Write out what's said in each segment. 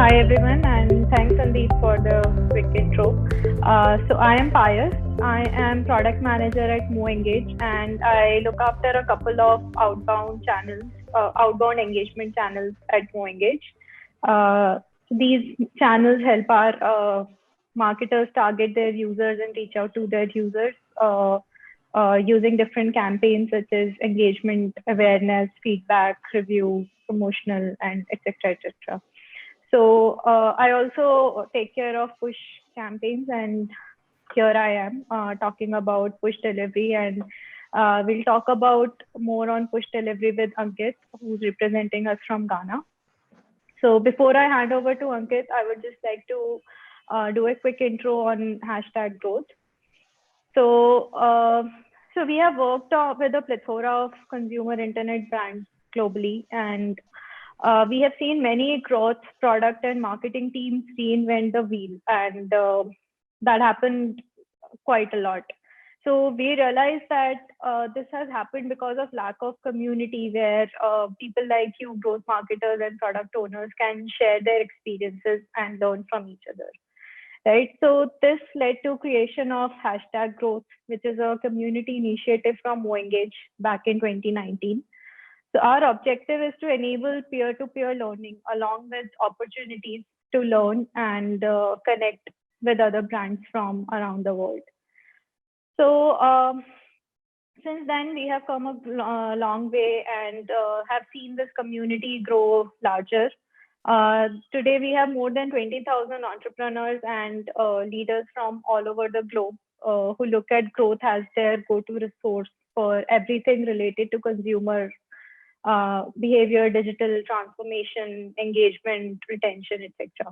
Hi everyone, and thanks Sandeep for the quick intro. So I am Payas. I am product manager at MoEngage, and I look after a couple of outbound engagement channels at MoEngage. These channels help our marketers target their users and reach out to their users using different campaigns such as engagement, awareness, feedback, review, promotional, and etc. etc. So I also take care of push campaigns, and here I am talking about push delivery, and we'll talk about more on push delivery with Ankit, who's representing us from Ghana. So before I hand over to Ankit, I would just like to do a quick intro on hashtag growth. So, so we have worked with a plethora of consumer internet brands globally, and we have seen many growth, product, and marketing teams reinvent the wheel, and that happened quite a lot. So we realized that this has happened because of lack of community where people like you, growth marketers and product owners, can share their experiences and learn from each other. Right. So this led to creation of hashtag growth, which is a community initiative from MoEngage back in 2019. So our objective is to enable peer-to-peer learning along with opportunities to learn and connect with other brands from around the world. So since then, we have come a long way and have seen this community grow larger. Today, we have more than 20,000 entrepreneurs and leaders from all over the globe who look at growth as their go-to resource for everything related to consumer behavior, digital transformation, engagement, retention, etc.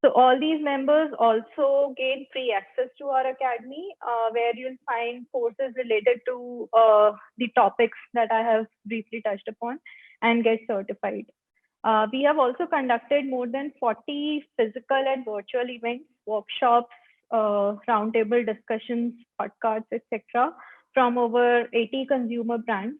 So all these members also gain free access to our academy, where you'll find courses related to the topics that I have briefly touched upon and get certified. We have also conducted more than 40 physical and virtual events, workshops, roundtable discussions, podcasts, etc., from over 80 consumer brands.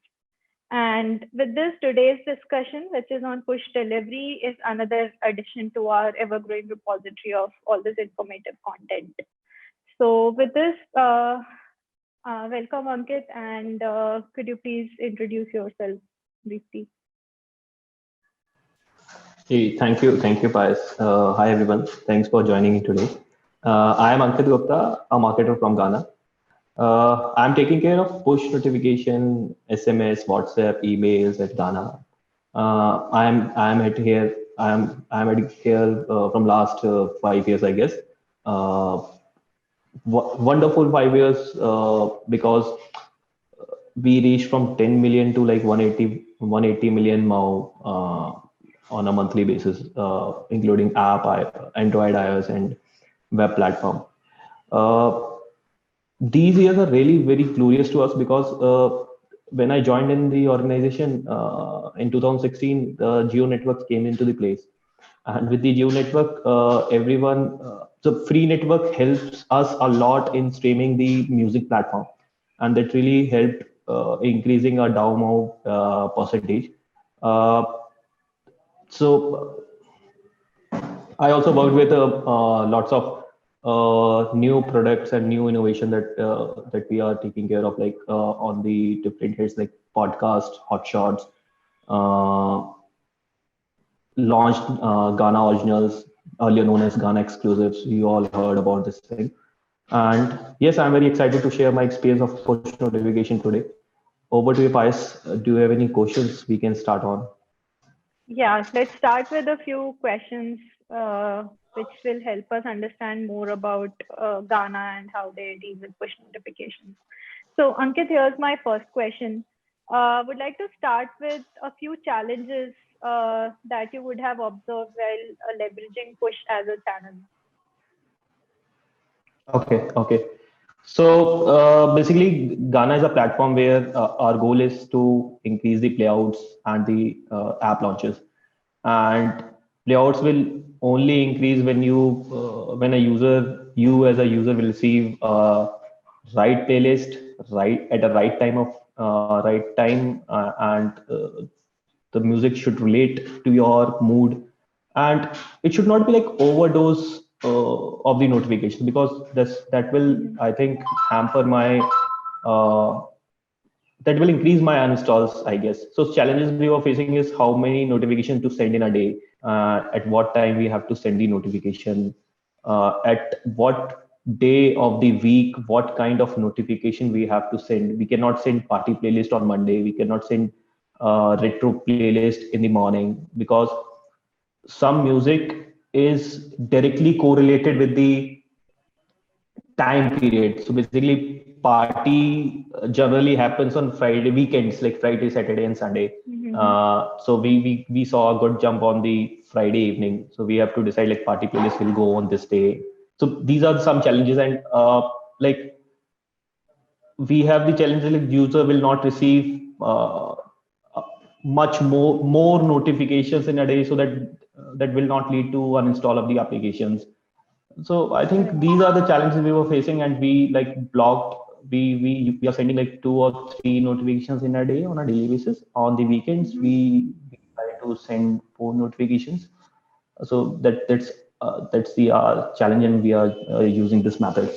And with this, today's discussion, which is on push delivery, is another addition to our ever-growing repository of all this informative content. So with this, welcome Ankit, and could you please introduce yourself briefly? Hey, thank you, Payas. Hi everyone, thanks for joining me today. I am Ankit Gupta, a marketer from Ghana. I'm taking care of push notification, SMS, WhatsApp, emails at Ghana. I'm at here. I'm at here from last 5 years, I guess. Wonderful 5 years because we reached from 10 million to like 180 million MAU on a monthly basis, including app, Android, iOS, and web platform. These years are really very glorious to us because when I joined in the organization in 2016, the Geo networks came into the place. And with the Geo network, the free network helps us a lot in streaming the music platform. And that really helped increasing our DAU percentage. So I also worked with lots of new products and new innovation that we are taking care of, like on the different hits like podcast, hotshots, launched Ghana Originals, earlier known as Ghana Exclusives. You all heard about this thing. And yes, I'm very excited to share my experience of push notification today. Over to you, Payas. Do you have any questions we can start on? Yeah, let's start with a few questions which will help us understand more about Ghana and how they deal with push notifications. So Ankit, here's my first question. Would like to start with a few challenges that you would have observed while leveraging push as a channel. Okay. So basically, Ghana is a platform where our goal is to increase the playouts and the app launches. And playouts will only increase when you as a user will receive right playlist right at the right time, and the music should relate to your mood, and it should not be like overdose of the notification, because that will, I think, hamper my uh, that will increase my uninstalls, I guess. So challenges we were facing is how many notifications to send in a day, at what time we have to send the notification, at what day of the week, what kind of notification we have to send. We cannot send party playlist on Monday. We cannot send retro playlist in the morning, because some music is directly correlated with the time period. So basically, party generally happens on Friday weekends, like Friday, Saturday, and Sunday. So we saw a good jump on the Friday evening. So we have to decide like party playlist will go on this day. So these are some challenges, and like we have the challenge like user will not receive uh, much more notifications in a day, so that will not lead to uninstall of the applications. So I think Right. these are the challenges we were facing, and we like blocked. We are sending like 2 or 3 notifications in a day on a daily basis. On the weekends, Mhm. we try to send 4 notifications. So that's the challenge, and we are using this method.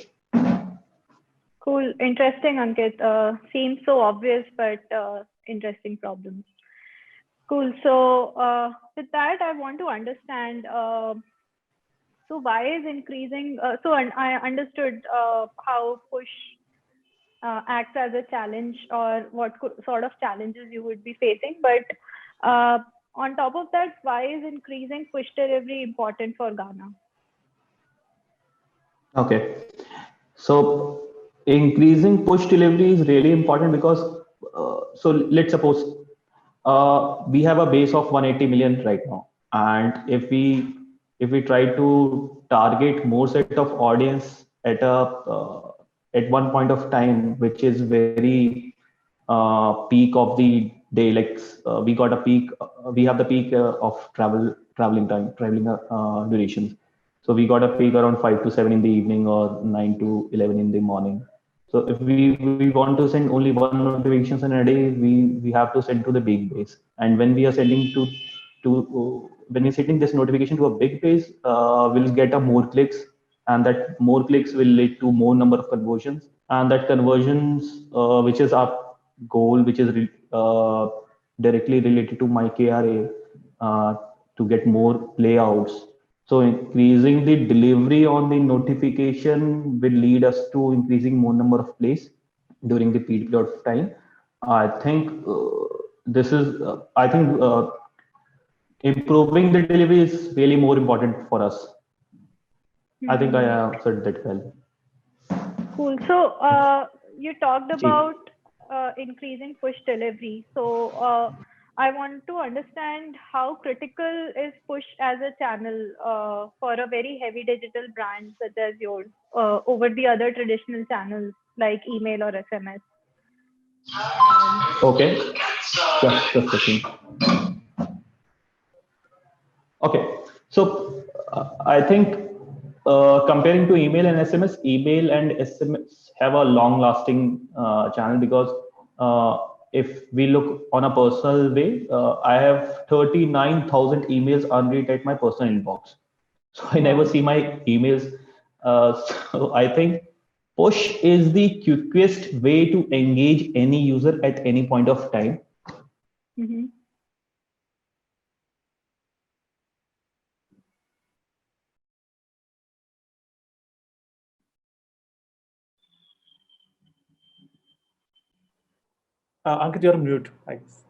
Cool. Interesting, Ankit. Seems so obvious, but interesting problem. Cool. So with that, I want to understand. So why is increasing? I understood how push acts as a challenge, or what sort of challenges you would be facing. But on top of that, why is increasing push delivery important for Ghana? Okay. So increasing push delivery is really important because, so let's suppose we have a base of 180 million right now, and if we try to target more set of audience at one point of time, which is very peak of the day, like we got a peak, we have the peak of traveling durations. So we got a peak around 5 to 7 in the evening, or 9 to 11 in the morning. So if we want to send only one notification in a day, we have to send to the big base. And when we are sending when we're sending this notification to a big base, we'll get a more clicks, and that more clicks will lead to more number of conversions, and that conversions, which is our goal, which is directly related to my KRA, to get more playouts. So increasing the delivery on the notification will lead us to increasing more number of plays during the period of time. I think improving the delivery is really more important for us. I think I Hmm. answered that well. Cool. So you talked Ji. about increasing push delivery. So I want to understand how critical is push as a channel for a very heavy digital brand such as yours over the other traditional channels like email or SMS. Okay. Just a second. Okay. So I think comparing to email and SMS, email and SMS have a long-lasting channel, because uh, if we look on a personal way, I have 39,000 emails unread at my personal inbox. So I never Wow. see my emails. So I think push is the quickest way to engage any user at any point of time. Mm-hmm. Ankit, you're on mute, I guess.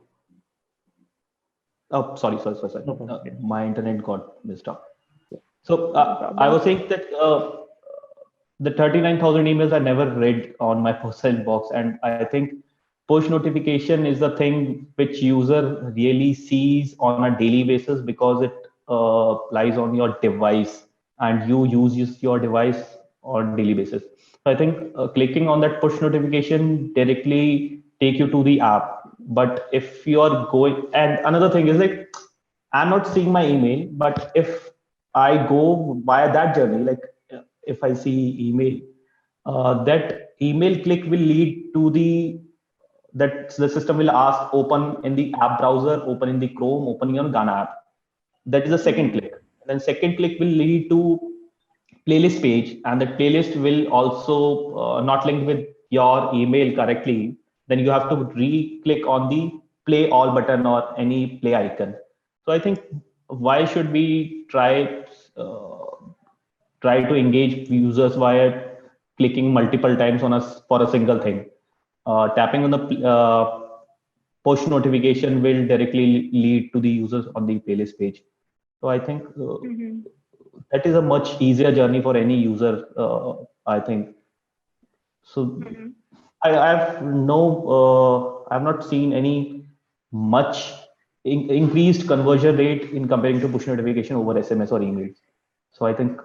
Oh, sorry. No problem. Yeah. My internet got messed up. So No I problem. was saying that the 39,000 emails I never read on my personal inbox, and I think push notification is the thing which user really sees on a daily basis, because it lies on your device, and you use your device on daily basis. So I think clicking on that push notification directly take you to the app. But if you are going, and another thing is like, I'm not seeing my email, but if I go via that journey, like if I see email, that email click will lead to the system will ask open in the app browser, open in the Chrome, open in your Ghana app. That is the second click. And then second click will lead to playlist page, and that playlist will also not linked with your email correctly. Then you have to re-click on the play all button or any play icon. So I think, why should we try to engage users via clicking multiple times on us for a single thing? Tapping on the push notification will directly lead to the users on the playlist page. So I think that is a much easier journey for any user. I think so. I've not seen any much increased conversion rate in comparing to push notification over SMS or emails. So I think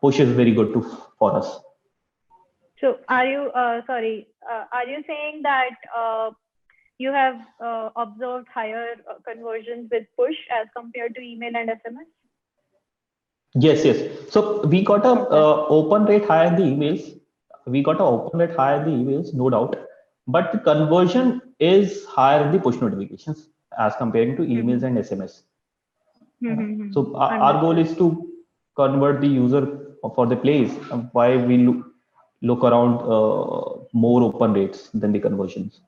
push is very good for us. So are you are you saying that you have observed higher conversions with push as compared to email and SMS? Yes, yes. So we got a open rate higher in the emails. We got a open rate higher in the emails, no doubt. But the conversion is higher in the push notifications as comparing to emails and SMS. So our goal is to convert the user for the plays. Why we look around more open rates than the conversions.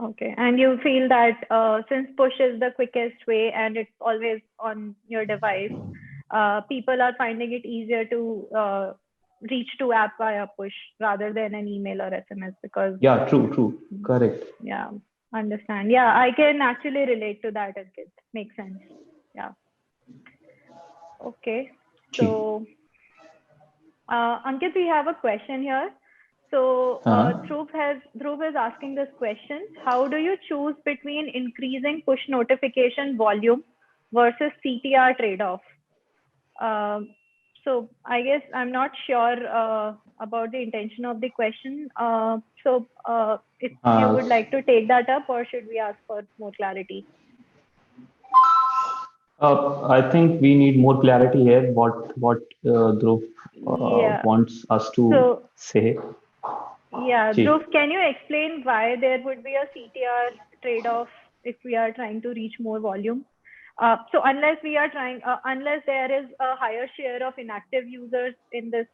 Okay, and you feel that since push is the quickest way and it's always on your device, people are finding it easier to reach to app via push rather than an email or SMS because true, correct. Understand. I can actually relate to that. It makes sense. Okay, so Ankit, we have a question here. So Dhruv is asking this question: how do you choose between increasing push notification volume versus CTR trade-off? So I guess I'm not sure about the intention of the question. So if you would like to take that up, or should we ask for more clarity? I think we need more clarity here. What Dhruv wants us to say. Dhruv, can you explain why there would be a CTR trade-off if we are trying to reach more volume? So unless there is a higher share of inactive users in this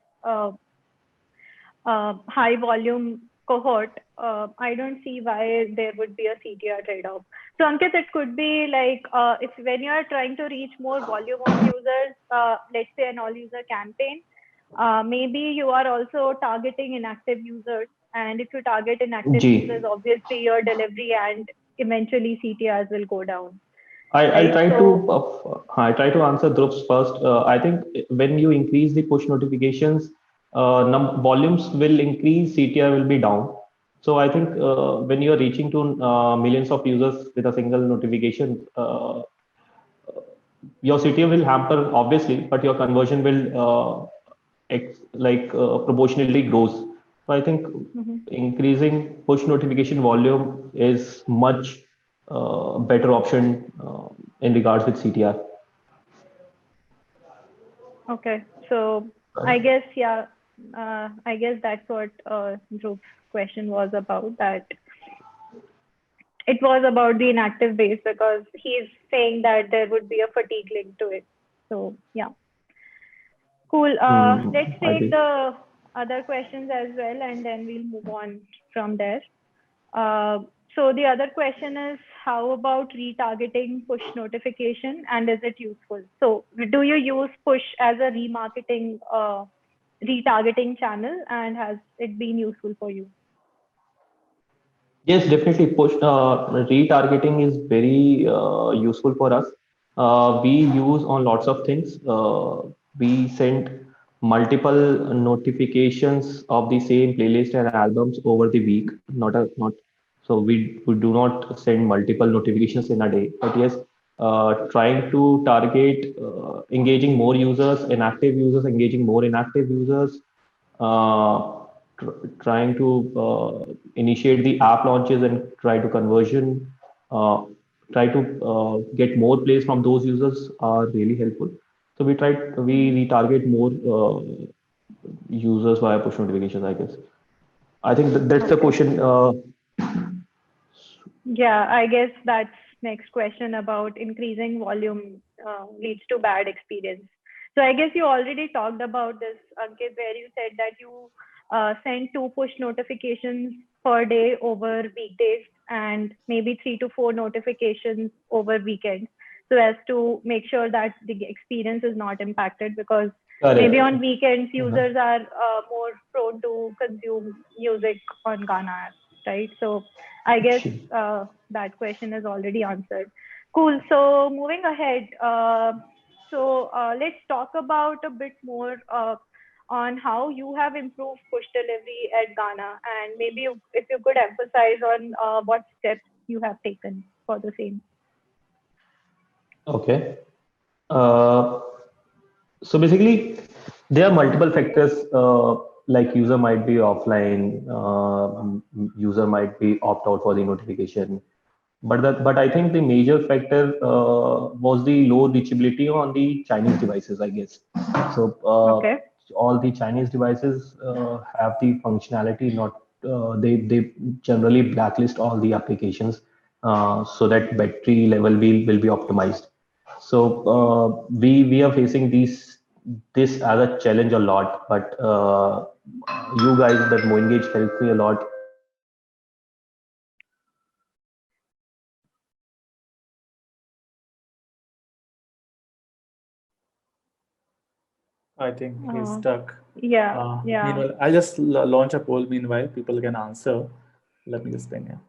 high volume cohort, I don't see why there would be a CTR trade-off. So Ankit, it could be like if when you are trying to reach more volume of users, let's say an all-user campaign, maybe you are also targeting inactive users, and if you target inactive users, obviously your delivery and eventually CTRs will go down. I try to answer Dhruv's first. I think when you increase the push notifications, volumes will increase, CTR will be down. So I think when you are reaching to millions of users with a single notification, your CTR will hamper obviously, but your conversion will proportionally grows. So I think increasing push notification volume is much better option in regards with CTR. Okay, so I guess that's what Dhruv's question was about. That it was about the inactive base because he's saying that there would be a fatigue link to it. So yeah, cool. Let's take the other questions as well, and then we'll move on from there. So the other question is, how about retargeting push notification, and is it useful? So do you use push as a remarketing, retargeting channel, and has it been useful for you? Yes, definitely. Push retargeting is very useful for us. We use on lots of things. We send multiple notifications of the same playlist and albums over the week. So we do not send multiple notifications in a day. But yes, trying to target engaging more users, inactive users, engaging more inactive users. Trying to initiate the app launches and try to conversion, try to get more plays from those users are really helpful. So we retarget more users via push notifications, I guess. I think that's the question. Yeah, I guess that's next question about increasing volume leads to bad experience. So I guess you already talked about this, Ankit, where you said that you send 2 push notifications per day over weekdays and maybe 3 to 4 notifications over weekends, so as to make sure that the experience is not impacted, because maybe on weekends users are more prone to consume music on Gaana app, right? So I guess that question is already answered. Cool. So moving ahead, let's talk about a bit more on how you have improved push delivery at Gaana, and maybe if you could emphasize on what steps you have taken for the same. Okay. So basically, there are multiple factors, like user might be offline, user might be opt out for the notification. But I think the major factor was the low reachability on the Chinese devices, I guess. So Okay. all the Chinese devices have the functionality not they generally blacklist all the applications so that battery level will be optimized. So we are facing this as a challenge a lot, but you guys that MoEngage helped me a lot. I think he's stuck. Yeah. Meanwhile, I'll just launch a poll. Meanwhile, people can answer. Let me just ping him.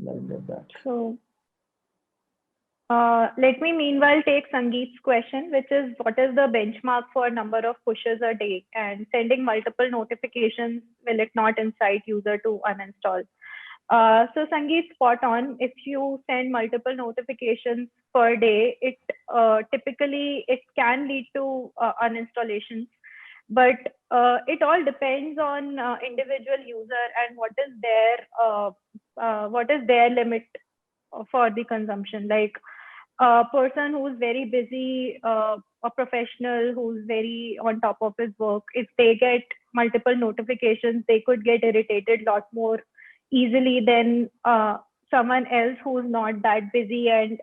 Let me get back. So let me meanwhile take Sangeet's question, which is what is the benchmark for number of pushes a day, and sending multiple notifications, will it not incite user to uninstall? So Sangeet, spot on. If you send multiple notifications per day, it typically it can lead to uninstallations, but it all depends on individual user and what is their limit for the consumption. Like a person who's very busy, a professional who's very on top of his work, if they get multiple notifications, they could get irritated a lot more easily than someone else who's not that busy and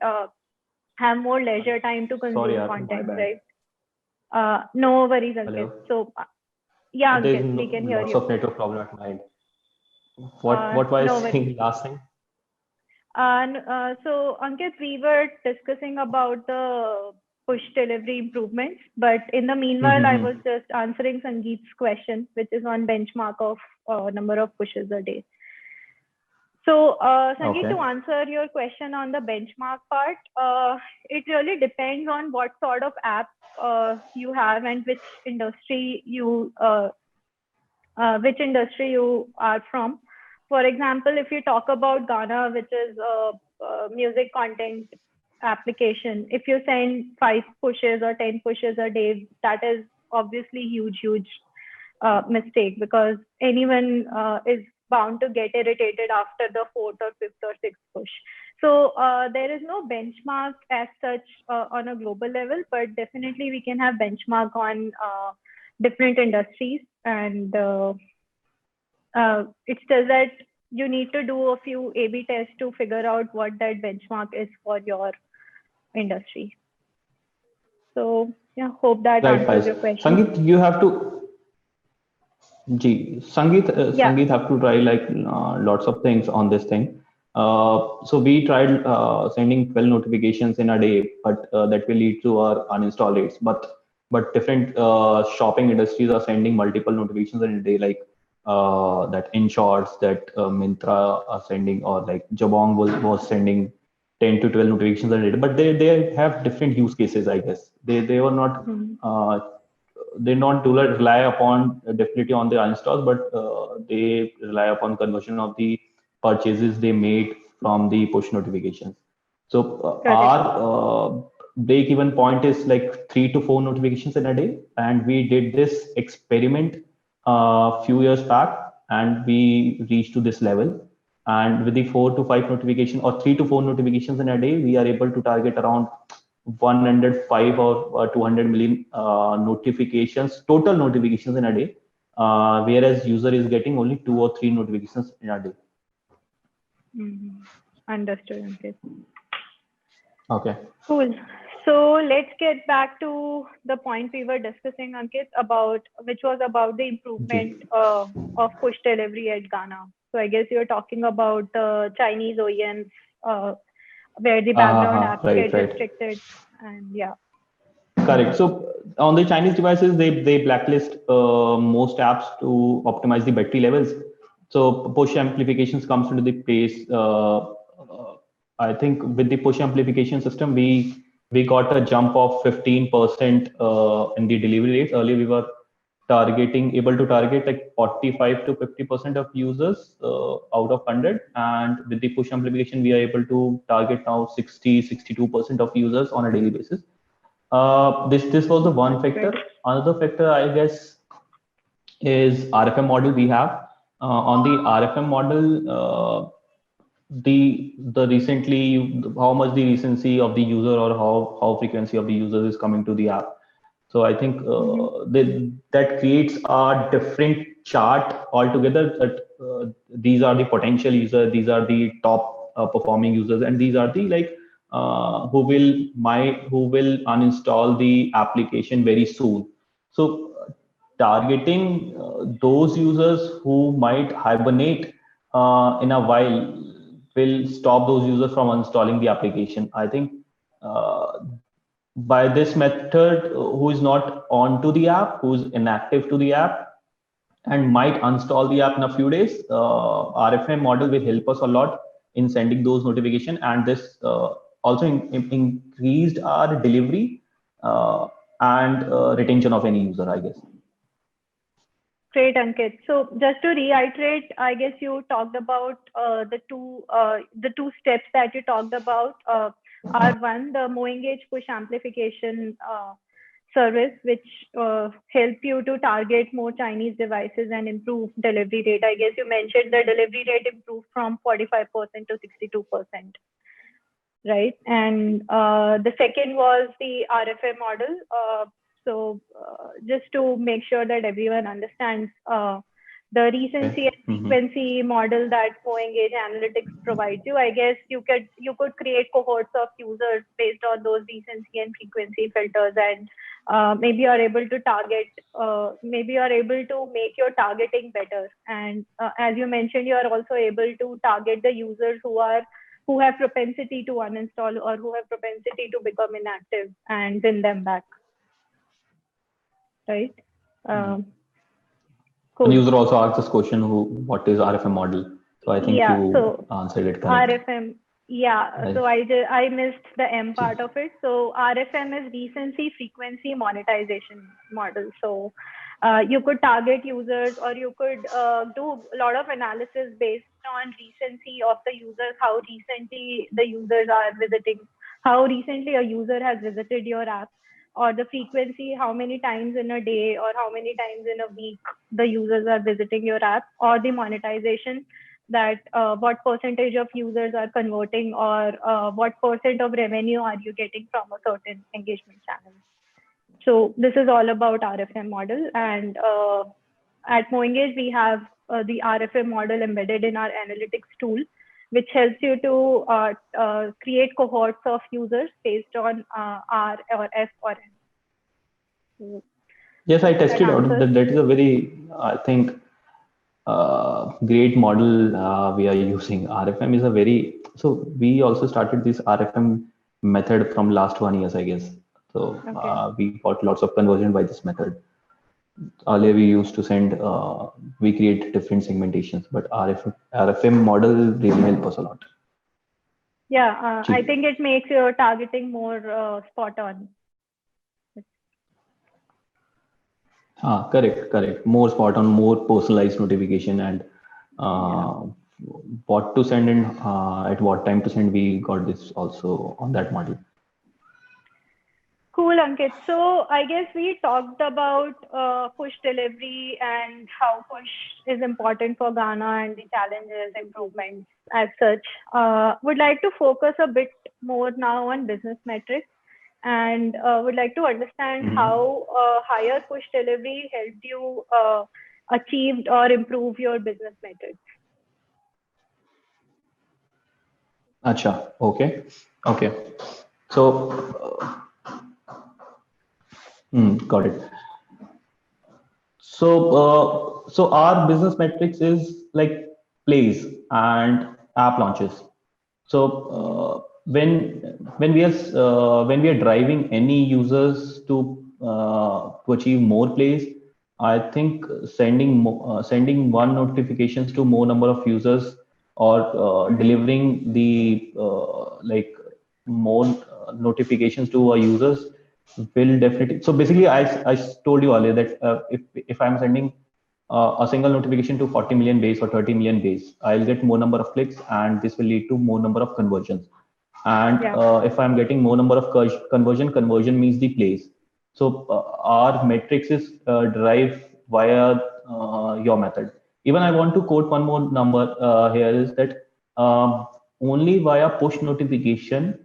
have more leisure time to consume content, right? No worries, Ankit. So yeah, Ankit, we can hear you. Lots of network problem at my end. What was I saying last thing? And so Ankit, we were discussing about the push delivery improvements, but in the meanwhile, I was just answering Sangeet's question, which is on benchmark of number of pushes a day. So Sangeet, to answer your question on the benchmark part, it really depends on what sort of app you have and which industry you are from. For example, if you talk about Gaana, which is a music content application, if you send 5 pushes or 10 pushes a day, that is obviously huge mistake, because anyone is bound to get irritated after the 4th or 5th or 6th push. So there is no benchmark as such on a global level, but definitely we can have benchmark on different industries, and it says that you need to do a few A/B tests to figure out what that benchmark is for your industry. So yeah, hope that answers your question. Sangeet, you have to. Sangeet have to try like lots of things on this thing. So we tried sending 12 notifications in a day, but that will lead to our uninstall rates. But different shopping industries are sending multiple notifications in a day, like that InShorts, that Myntra are sending, or like Jabong was sending 10 to 12 notifications a day. But they have different use cases, I guess. They were not. They not rely upon definitely on the uninstalls, but they rely upon conversion of the purchases they made from the push notifications. So our break-even point is like 3 to 4 notifications in a day, and we did this experiment a few years back, and we reached to this level. And with the 4 to 5 notifications or 3 to 4 notifications in a day, we are able to target around 105 or 200 million total notifications in a day, whereas user is getting only 2 or 3 notifications in a day. Understood, Ankit. Okay. Cool. So let's get back to the point we were discussing, Ankit, which was about the improvement of push delivery at Ghana. So I guess you're talking about the Chinese OEMs where the background apps get restricted, and yeah. Correct. So on the Chinese devices, they blacklist most apps to optimize the battery levels. So push amplifications comes into the place. I think with the push amplification system, we got a jump of 15% in the delivery rates. Earlier, we were able to target like 45 to 50% of users out of 100. And with the push amplification, we are able to target now 62% of users on a daily basis. This was the one factor. Right. Another factor, I guess, is RFM model we have. On the RFM model, the recently how much the recency of the user or how frequency of the user is coming to the app. So I think that creates a different chart altogether. That these are the potential users, these are the top performing users, and these are the who will uninstall the application very soon. So targeting those users who might hibernate in a while will stop those users from installing the application. I think by this method, who is not onto the app, who is inactive to the app, and might uninstall the app in a few days, RFM model will help us a lot in sending those notifications, and this also increased our delivery and retention of any user, I guess. Great, Ankit. So just to reiterate, I guess you talked about the two steps that you talked about are one, the MoEngage push amplification service, which help you to target more Chinese devices and improve delivery rate. I guess you mentioned the delivery rate improved from 45% to 62%, right? And the second was the RFM model. So just to make sure that everyone understands the recency and frequency model that MoEngage Analytics provides you, I guess you could create cohorts of users based on those recency and frequency filters, and maybe you're able to target, maybe you're able to make your targeting better. And as you mentioned, you are also able to target the users who have propensity to uninstall or who have propensity to become inactive and win them back. Right. Cool. One user also asked this question: what is RFM model? So I think you answered it correctly. RFM. Yeah. So I missed the M part of it. So RFM is recency frequency monetization model. So you could target users, or you could do a lot of analysis based on recency of the users, how recently the users are visiting, how recently a user has visited your app, or the frequency, how many times in a day or how many times in a week the users are visiting your app, or the monetization, that what percentage of users are converting, or what percent of revenue are you getting from a certain engagement channel. So this is all about RFM model. And at MoEngage, we have the RFM model embedded in our analytics tool, which helps you to create cohorts of users based on R or F or N. So yes, I tested out. That is a very, I think, great model we are using. RFM is a very, so we also started this RFM method from last 1 year, I guess. So we got lots of conversion by this method. Earlier we used to send, we create different segmentations, but RFM model really helps us a lot. Yeah, I think it makes your targeting more spot on. Correct. More spot on, more personalized notification, and what to send and at what time to send. We got this also on that model. Cool, Ankit. So I guess we talked about push delivery and how push is important for Ghana and the challenges, improvements as such. Would like to focus a bit more now on business metrics, and would like to understand how higher push delivery helped you achieve or improve your business metrics. Acha. Okay. Okay. So, got it. So our business metrics is like plays and app launches. So when we are driving any users to achieve more plays, I think sending one notifications to more number of users or Mm-hmm. delivering the like more notifications to our users will definitely. So basically, I told you earlier that if I'm sending a single notification to 40 million base or 30 million base, I'll get more number of clicks, and this will lead to more number of conversions. And Yeah. if I'm getting more number of conversion means the plays. So our metrics is derived via your method. Even I want to quote one more number here is that only via push notification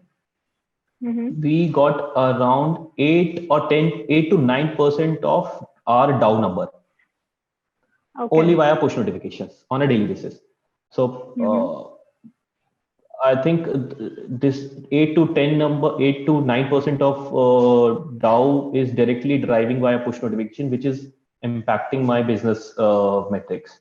Mm-hmm. we got around 8 to 9% of our DAO number only Okay. via push notifications on a daily basis. So Mm-hmm. I think this 8 to 9% of DAO is directly driving via push notification, which is impacting my business metrics.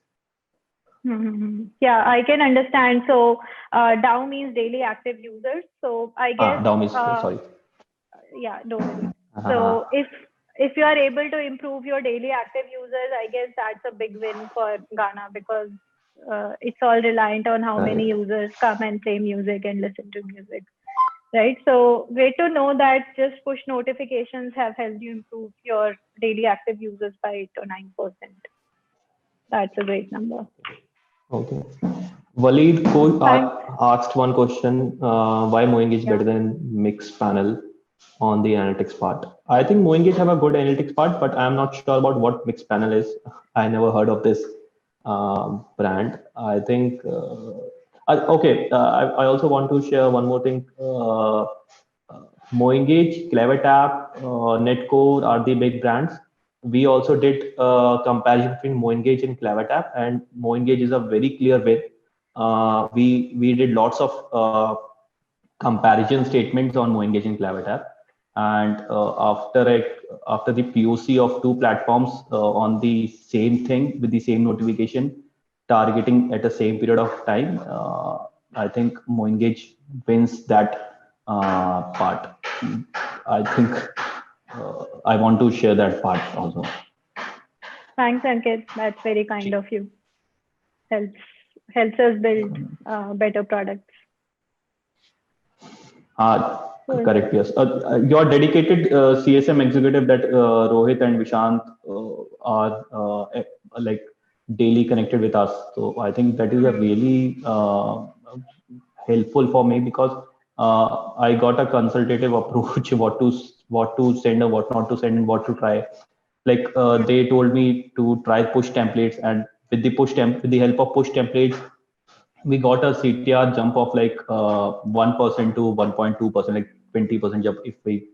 Mm-hmm. Yeah, I can understand. So, DAO means daily active users. So, I guess, DAO means sorry. yeah, no worries. Uh, So, if you are able to improve your daily active users, I guess that's a big win for Ghana because it's all reliant on how many right. users come and play music and listen to music, right? So, great to know that just push notifications have helped you improve your daily active users by 8 to 9%. That's a great number. Okay. Waleed Thanks. asked one question: why Moengage is Yeah. better than Mix Panel on the analytics part? I think Moengage have a good analytics part, but I'm not sure about what Mix Panel is. I never heard of this brand. I think. Okay. I also want to share one more thing. Moengage, CleverTap, Netcore are the big brands. We also did a comparison between Moengage and CleverTap, and Moengage is a very clear win. We did lots of comparison statements on Moengage and CleverTap, and after the POC of two platforms on the same thing with the same notification targeting at the same period of time, I think Moengage wins that part. I think I want to share that part also. Thanks, Ankit. That's very kind of you. Helps helps us build better products. Cool. Correct. Yes. Your dedicated CSM executive that Rohit and Vishant are like daily connected with us. So I think that is a really helpful for me because I got a consultative approach what to send or what not to send and what to try. Like they told me to try push templates, and with the help of push templates we got a CTR jump of like 1% to 1.2%, like 20% jump if we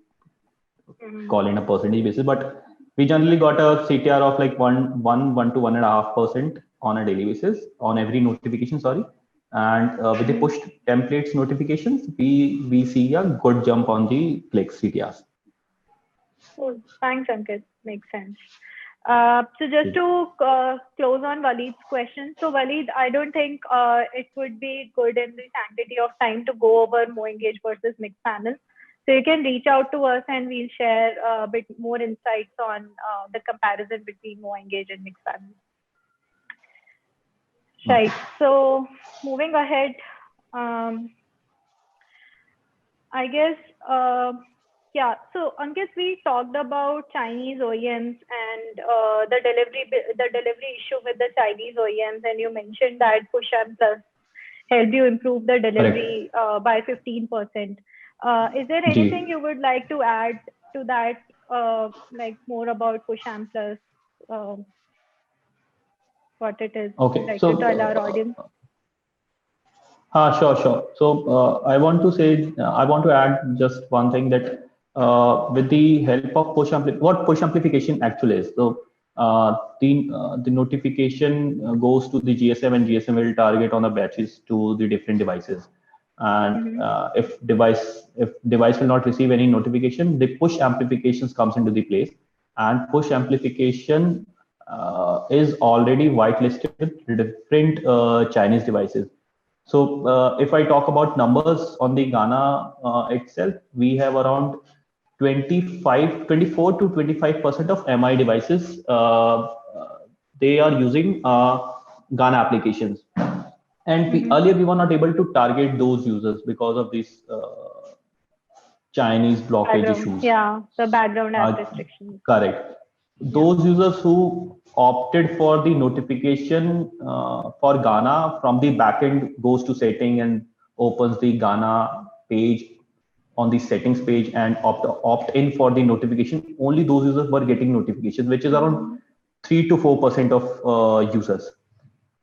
Mhm. call in a percentage basis. But we generally got a CTR of like 1 to 1.5% on a daily basis on every notification. Sorry, and with the Mhm. push templates notifications, we see a good jump on the clicks CTRs. Cool. Thanks, Ankit. Makes sense. So just to close on Waleed's question. So Waleed, I don't think it would be good in the sanctity of time to go over Moengage versus Mixed Panel. So you can reach out to us and we'll share a bit more insights on the comparison between Moengage and Mixed Panel. Right. So moving ahead, I guess, yeah. So Ankit, we talked about Chinese OEMs and the delivery issue with the Chinese OEMs, and you mentioned that Push-M Plus helped you improve the delivery Correct. by 15%. Is there anything G. you would like to add to that, like more about Push-M Plus, uh, what it is, Okay. like to tell our audience? Sure, sure. So I want to add just one thing that with the help of what push amplification actually is. So the notification goes to the GSM, and GSM will target on the batches to the different devices. and if device will not receive any notification, the push amplifications comes into the place, and push amplification is already whitelisted with different Chinese devices. So if I talk about numbers on the Ghana itself, we have around 24 to 25% of MI devices. They are using Ghana applications. And earlier we were not able to target those users because of these Chinese blockage issues. Yeah, the background app restrictions. Correct. Those users who opted for the notification for Ghana from the backend goes to setting and opens the Ghana page on the settings page and opt in for the notification. Only those users were getting notifications, which is around 3 to 4% of users.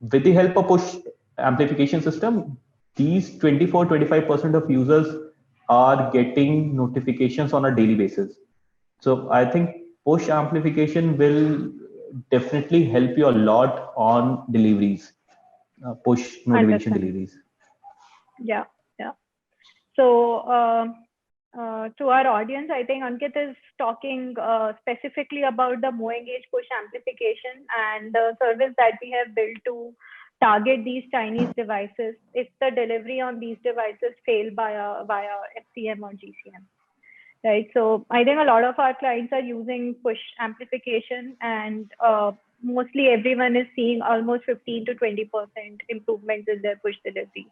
With the help of push amplification system, these 24-25% of users are getting notifications on a daily basis. So I think push amplification will definitely help you a lot on deliveries, push notification deliveries. Yeah. So to our audience, I think Ankit is talking specifically about the MoEngage push amplification and the service that we have built to target these Chinese devices if the delivery on these devices fail via FCM or GCM. Right. So I think a lot of our clients are using push amplification, and mostly everyone is seeing almost 15 to 20% improvements in their push delivery,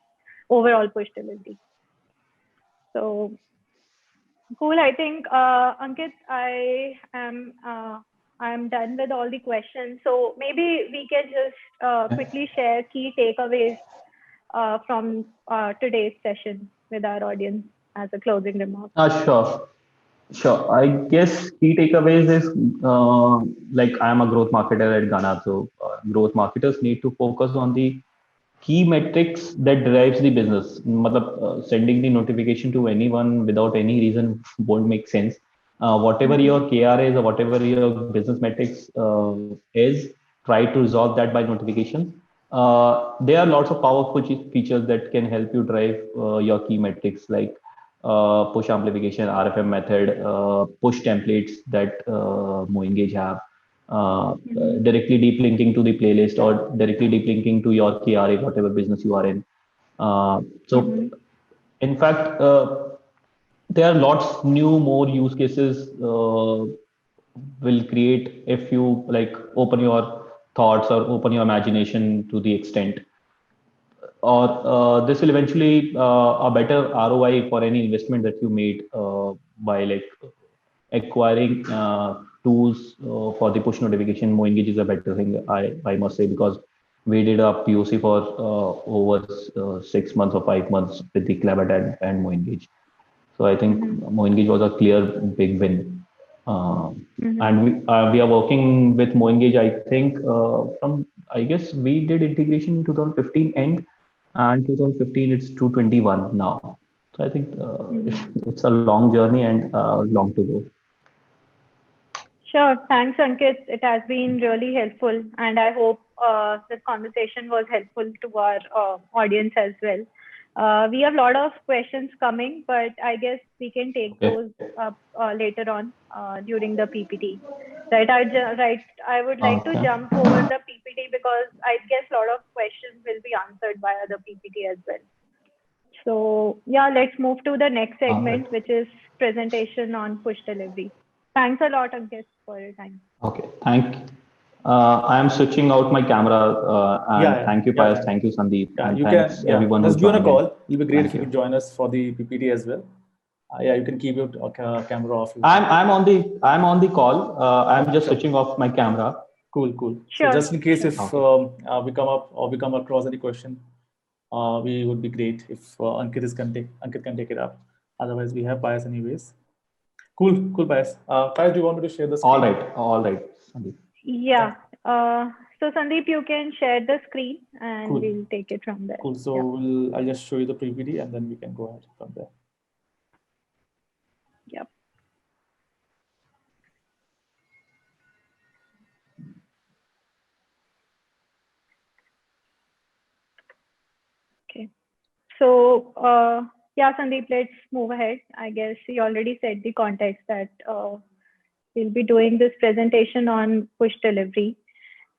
overall push delivery. So cool. I think Ankit, I am done with all the questions. So maybe we can just quickly share key takeaways from today's session with our audience as a closing remark. Sure. I guess key takeaways is like I am a growth marketer at Ghana, so growth marketers need to focus on the key metrics that drives the business. Sending the notification to anyone without any reason won't make sense. Whatever your KR is or whatever your business metrics is, try to resolve that by notification. There are lots of powerful features that can help you drive your key metrics, like push amplification, RFM method, push templates that MoEngage have, directly deep linking to the playlist or directly deep linking to your KRA, whatever business you are in. In fact, there are lots more use cases will create if you like open your thoughts or open your imagination to the extent, or this will eventually a better ROI for any investment that you made by like acquiring tools for the push notification. MoEngage is a better thing, I must say, because we did a POC for over 6 months or 5 months with the Clabot and MoEngage. So I think MoEngage was a clear big win. And we are working with MoEngage, I think, I guess we did integration in 2015 end, and 2015 it's 2021 now. So I think it's a long journey and long to go. Sure. Thanks, Ankit. It has been really helpful, and I hope this conversation was helpful to our audience as well. We have a lot of questions coming, but I guess we can take those up later on during the PPT. Right. I would like to jump over the PPT because I guess a lot of questions will be answered via the PPT as well. So yeah, let's move to the next segment, which is presentation on push delivery. Thanks a lot, Ankit, for your time. Okay, thank you. I am switching out my camera. Thank you, Payas. Thank you, Sandeep. You thanks can everyone just who be on a joined call. in. It'll be great if you could join us for the PPT as well. You can keep your camera off. I'm on the call. I'm just switching off my camera. Cool. Sure. So just in case if we come across any question, we would be great if Ankit can take it up. Otherwise, we have Payas anyways. Cool, Payas. Payas, do you want me to share the screen? All right, Sandeep. Yeah. So Sandeep, you can share the screen and we'll take it from there. Cool. So I'll just show you the PPT and then we can go ahead from there. Yep. Okay. So yeah, Sandeep, let's move ahead. I guess you already said the context that we'll be doing this presentation on push delivery.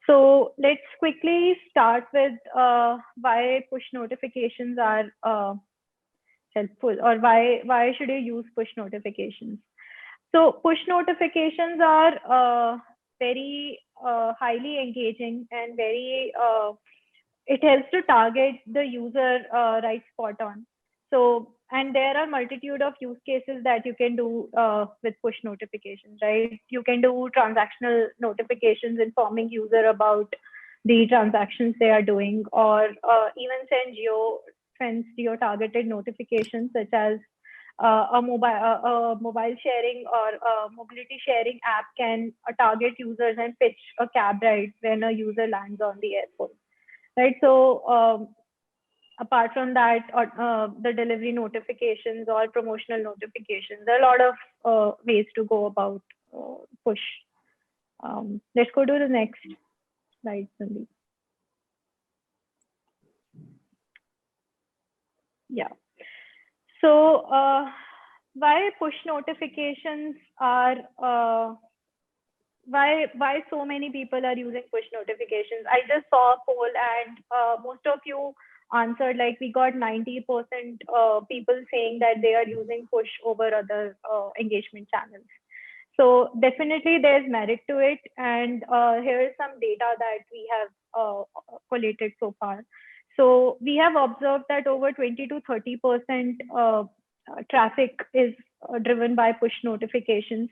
So let's quickly start with why push notifications are helpful, or why should you use push notifications. So push notifications are very highly engaging and very it helps to target the user right spot on. So, and there are multitude of use cases that you can do with push notifications, right? You can do transactional notifications informing user about the transactions they are doing, or even send geo-targeted notifications such as a mobile sharing or a mobility sharing app can target users and pitch a cab ride when a user lands on the airport, right? So apart from that, the delivery notifications or promotional notifications, there are a lot of ways to go about push. Let's go to the next slide, Sandeep. Yeah. So why push notifications are why so many people are using push notifications? I just saw a poll and most of you answered, like we got 90% people saying that they are using push over other engagement channels. So definitely there's merit to it, and here is some data that we have collated so far. So we have observed that over 20 to 30% traffic is driven by push notifications.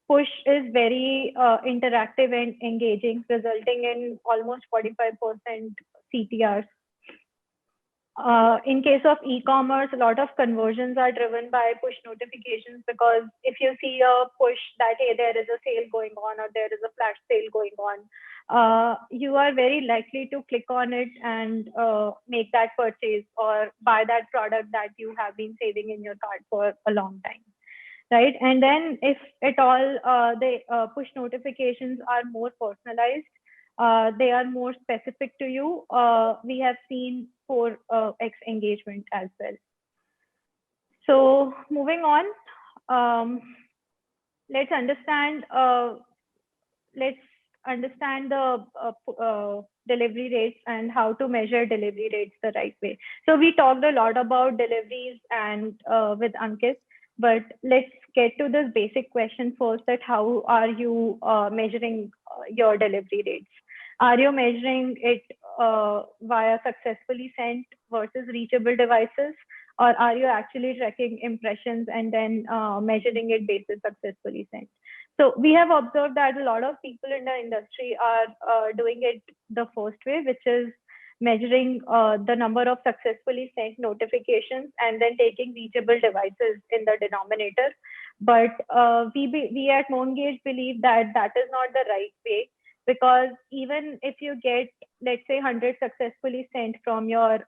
Push is very interactive and engaging, resulting in almost 45% CTRs. In case of e-commerce, a lot of conversions are driven by push notifications, because if you see a push that, hey, there is a sale going on or there is a flash sale going on, you are very likely to click on it and make that purchase or buy that product that you have been saving in your cart for a long time, right? And then if at all the push notifications are more personalized, they are more specific to you, we have seen 4x engagement as well. So moving on, let's understand the delivery rates and how to measure delivery rates the right way. So we talked a lot about deliveries and with Ankit, but let's get to this basic question first, that how are you measuring your delivery rates? Are you measuring it via successfully sent versus reachable devices, or are you actually tracking impressions and then measuring it basis successfully sent? So we have observed that a lot of people in the industry are doing it the first way, which is measuring the number of successfully sent notifications and then taking reachable devices in the denominator. But we at Moongage believe that that is not the right way, because even if you get, let's say, 100 successfully sent from your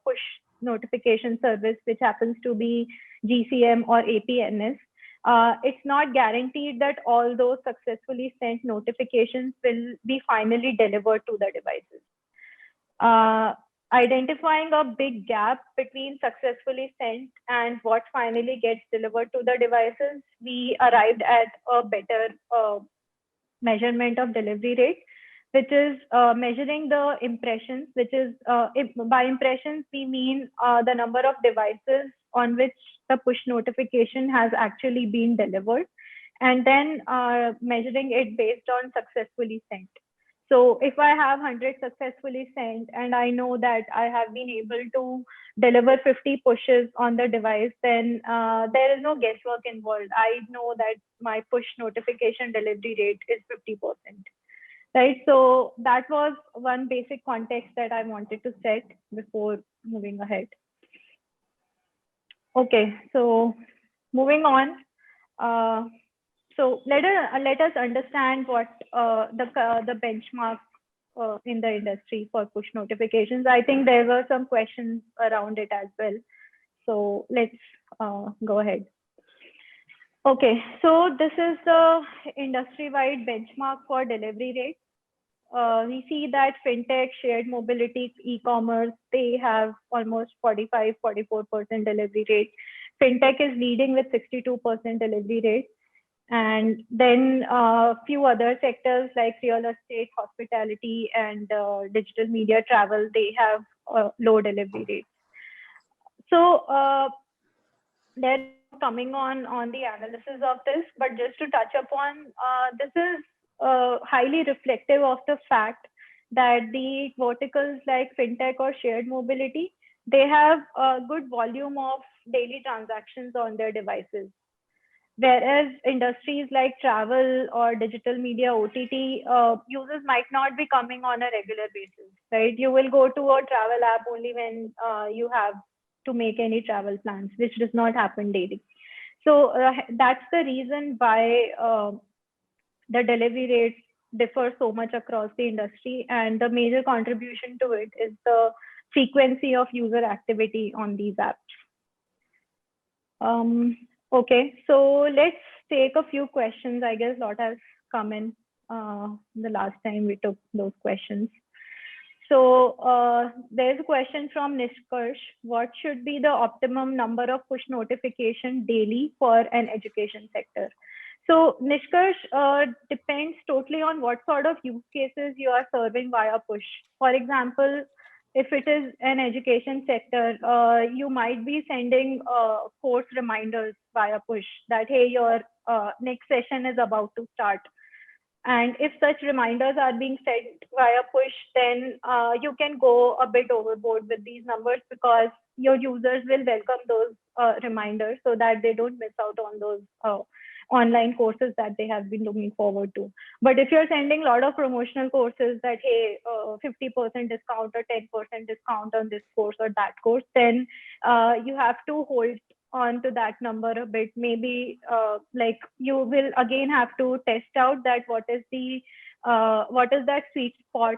push notification service, which happens to be GCM or APNS, it's not guaranteed that all those successfully sent notifications will be finally delivered to the devices. Identifying a big gap between successfully sent and what finally gets delivered to the devices, we arrived at a better measurement of delivery rate, which is measuring the impressions, which is by impressions we mean the number of devices on which the push notification has actually been delivered, and then measuring it based on successfully sent. So if I have 100 successfully sent and I know that I have been able to deliver 50 pushes on the device, then there is no guesswork involved. I know that my push notification delivery rate is 50%. Right. So that was one basic context that I wanted to set before moving ahead. Okay, so moving on. So let us understand what the benchmark in the industry for push notifications. I think there were some questions around it as well. So let's go ahead. Okay, so this is the industry-wide benchmark for delivery rate. we see that fintech, shared mobility, e-commerce, they have almost 44% delivery rate. Fintech is leading with 62% delivery rate. And then a few other sectors like real estate, hospitality, and digital media travel, they have low delivery rates. So they're coming on the analysis of this, but just to touch upon, this is highly reflective of the fact that the verticals like fintech or shared mobility, they have a good volume of daily transactions on their devices. Whereas industries like travel or digital media, OTT, users might not be coming on a regular basis, right? You will go to a travel app only when you have to make any travel plans, which does not happen daily. So that's the reason why the delivery rates differ so much across the industry. And the major contribution to it is the frequency of user activity on these apps. Okay, so let's take a few questions. I guess a lot has come in the last time we took those questions. So there's a question from Nishkarsh. What should be the optimum number of push notification daily for an education sector? So Nishkarsh, depends totally on what sort of use cases you are serving via push. For example, if it is an education sector, you might be sending course reminders via push that, hey, your next session is about to start. And if such reminders are being sent via push, then you can go a bit overboard with these numbers, because your users will welcome those reminders so that they don't miss out on those online courses that they have been looking forward to. But if you're sending a lot of promotional courses that, hey, 50% discount or 10% discount on this course or that course, then you have to hold on to that number a bit. Maybe like you will again have to test out that what is that sweet spot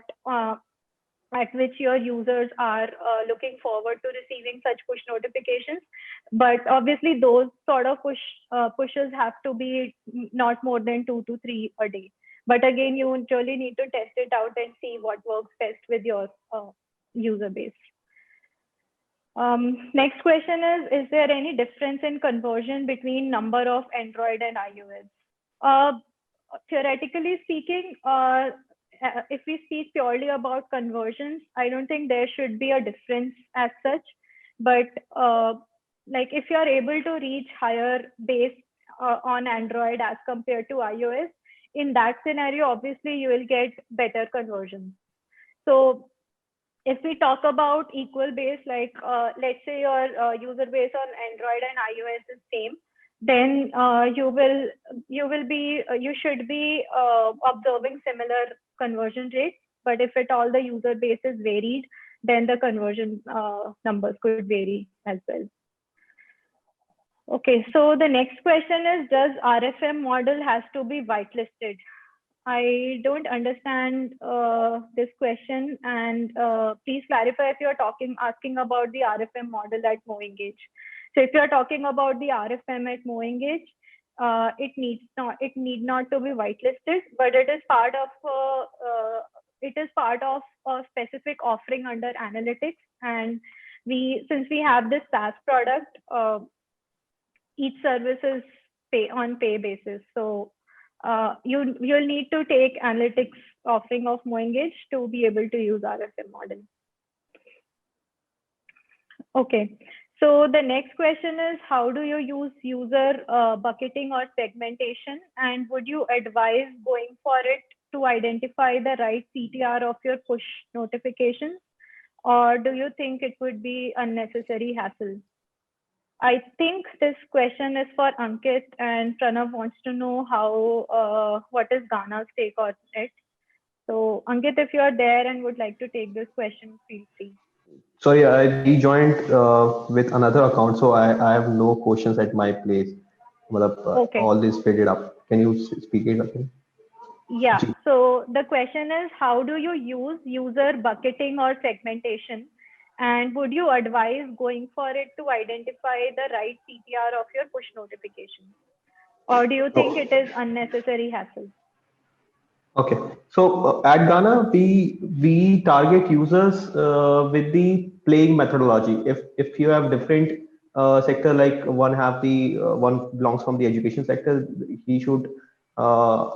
at which your users are looking forward to receiving such push notifications. But obviously those sort of pushes have to be not more than 2 to 3 a day. But again, you really need to test it out and see what works best with your user base. Next question is there any difference in conversion between number of Android and iOS? Theoretically speaking, if we speak purely about conversions, I don't think there should be a difference as such. But like if you are able to reach higher base on Android as compared to iOS, in that scenario, obviously you will get better conversions. So if we talk about equal base, like let's say your user base on Android and iOS is same, then you should be observing similar conversion rates. But if at all the user base is varied, then the conversion numbers could vary as well. Okay, so the next question is, does RFM model has to be whitelisted? I don't understand this question, and please clarify if you're asking about the RFM model at MoEngage. So if you're talking about the RFM at MoEngage, it need not to be whitelisted, but it is part of a specific offering under analytics. And since we have this SaaS product, each service is on pay basis. So you'll need to take analytics offering of MoEngage to be able to use RFM model. Okay, so the next question is, how do you use user bucketing or segmentation? And would you advise going for it to identify the right CTR of your push notifications? Or do you think it would be unnecessary hassle? I think this question is for Ankit, and Pranav wants to know what is Gana's take on it. So Ankit, if you are there and would like to take this question, feel free. Sorry, I rejoined with another account, so I have no questions at my place. Okay. All this faded up. Can you speak it again? Yeah, so the question is, how do you use user bucketing or segmentation? And would you advise going for it to identify the right CTR of your push notification? Or do you think it is unnecessary hassle? Okay, so at Ghana, we target users with the playing methodology. If you have different sector, like one belongs from the education sector, he should uh,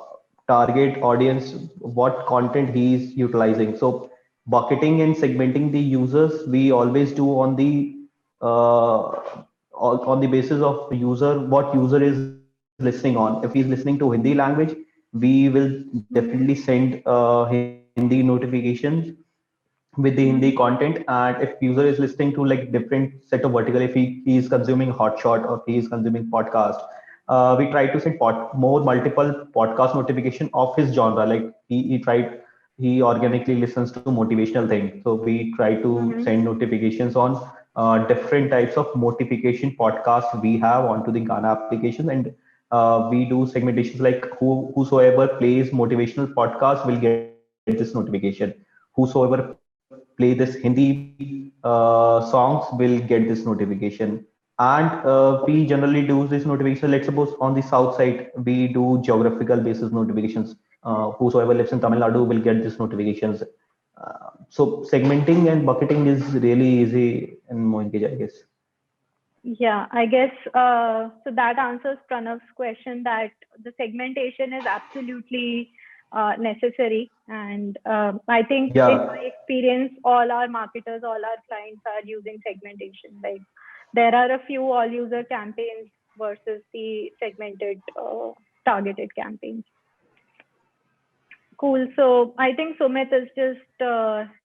target audience what content he is utilizing. So bucketing and segmenting the users we always do on the on the basis of user, what user is listening on. If he's listening to Hindi language, we will definitely Mm-hmm. send Hindi notifications with the Hindi Mm-hmm. content. And if user is listening to like different set of vertical, if he is consuming hotshot or he is consuming podcast, we try to send more multiple podcast notification of his genre. Like he organically listens to motivational things, so we try to Mm-hmm. send notifications on different types of motivation podcasts we have onto the Ghana application. And we do segmentations like whosoever plays motivational podcast will get this notification. Whosoever play this Hindi songs will get this notification. And we generally do this notification. Let's suppose on the south side we do geographical basis notifications. Whosoever lives in Tamil Nadu will get these notifications. So segmenting and bucketing is really easy in Moengage, I guess. Yeah, I guess so that answers Pranav's question that the segmentation is absolutely necessary. And I think in Yeah. my experience, all our marketers, all our clients are using segmentation. Like there are a few all user campaigns versus the segmented targeted campaigns. Cool. So I think Sumit is just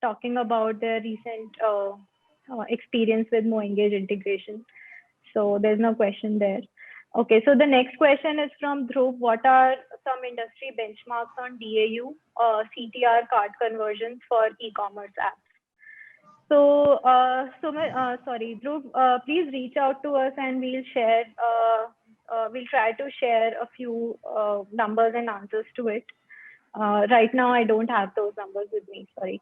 talking about their recent experience with MoEngage integration. So there's no question there. Okay, so the next question is from Dhruv. What are some industry benchmarks on DAU, CTR card conversions for e-commerce apps? So, sorry, Dhruv, please reach out to us and we'll share. We'll try to share a few numbers and answers to it. Right now, I don't have those numbers with me. Sorry.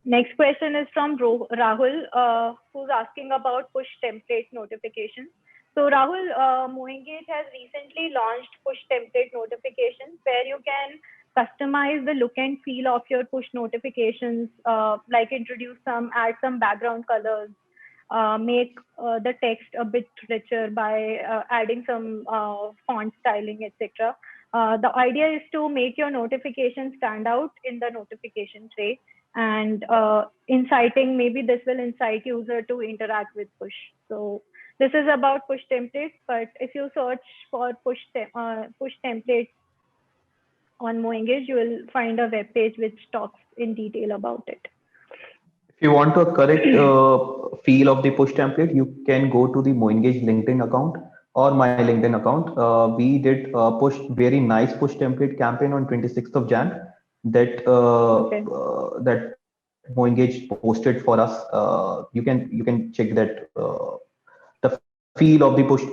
Next question is from Rahul, who's asking about push template notifications. So Rahul, MoEngage has recently launched push template notifications where you can customize the look and feel of your push notifications, like add some background colors, make the text a bit richer by adding some font styling, etc. The idea is to make your notifications stand out in the notification tray, and maybe this will incite user to interact with push. So this is about push templates, but if you search for push templates on MoEngage, you will find a web page which talks in detail about it. If you want a correct feel of the push template, you can go to the MoEngage LinkedIn account or my LinkedIn account. We did push very nice push template campaign on 26th of Jan Okay. that MoEngage posted for us. You can check that the feel of the push